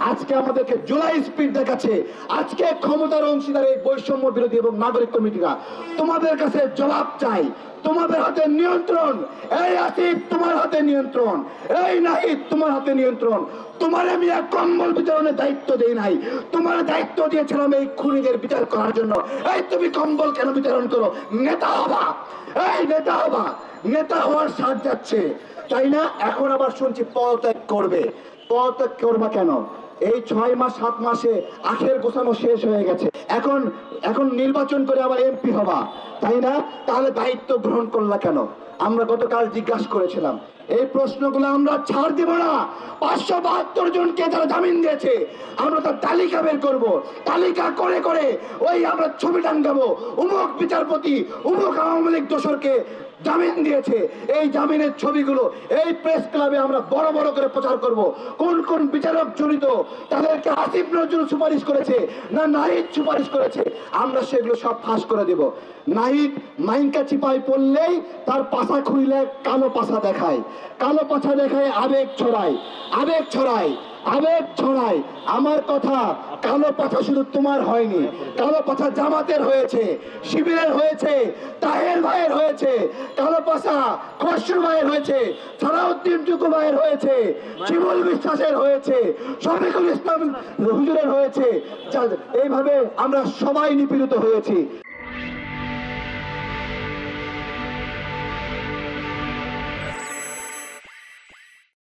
আজকে আমাদেরকে জুলাই স্পিড দেখাচ্ছে। আজকে ক্ষমতার অংশীদার এই বৈষম্য বিরোধী এবং নাগরিক কমিটিরা তোমাদের কাছে জবাব চাই। তোমাদের হাতে নিয়ন্ত্রণ, এই আসিফ তোমার হাতে নিয়ন্ত্রণ, এই নাহিদ তোমার হাতে নিয়ন্ত্রণ। তোমার আমি এক কম্বল বিতরণের দায়িত্ব দেই নাই, তোমার দায়িত্ব দিয়েছিলাম এই খুনিদের বিচার করার জন্য। এই তুমি কম্বল কেন বিতরণ করো? নেতা হবা, এই নেতা হবা, নেতা হওয়ার সাথ যাচ্ছে তাই না? এখন আবার শুনছি পদত্যাগ করবে। পদত্যাগ করবা কেন? এই 6 মাস 7 মাসে আখের গোছানো শেষ হয়ে গেছে। এখন এখন নির্বাচন করে আবার এমপি হবা তাই না? তাহলে দায়িত্ব গ্রহণ করলা কেন? আমরা গতকাল জিজ্ঞাসা করেছিলাম, এই প্রশ্নগুলো আমরা ছাড় দিব না। 572 জনকে যারা জামিন দিয়েছে আমরা তার তালিকা বের করব, তালিকা করে করে ওই আমরা ছবি টাঙ্গাবো, অমুক বিচারপতি অমুক আওয়ামী লীগ দোসরকে জামিন দিয়েছে। এই জামিনের ছবিগুলো এই প্রেস ক্লাবে আমরা বড় বড় করে প্রচার করব। কোন কোন বিচারক জড়িত, তাদেরকে আসিফ নজরুল সুপারিশ করেছে না নাহিদ সুপারিশ করেছে, আমরা সেগুলো সব ফাঁস করে দেব। নাহিদ মাইনকা চিপায় পড়লেই তার পাছা খুইলে কালো পাছা দেখায়, কালো পাছা দেখায় আবেগ ছড়ায়, আবেগ ছড়ায়, আবেগ ছড়ায়। আমার কথা, কালো পাছা শুধু তোমার হয়নি, কালো পাছা জামাতের হয়েছে, শিবিরের হয়েছে, তাহের ভাইয়ের হয়েছে, কালো পাছা খসরু ভাইয়ের হয়েছে, সালাউদ্দিন টুকু ভাইয়ের হয়েছে, শিমুল বিশ্বাসের হয়েছে, শফিকুল ইসলাম হুজুরের হয়েছে। এইভাবে আমরা সবাই নিপীড়িত হয়েছি।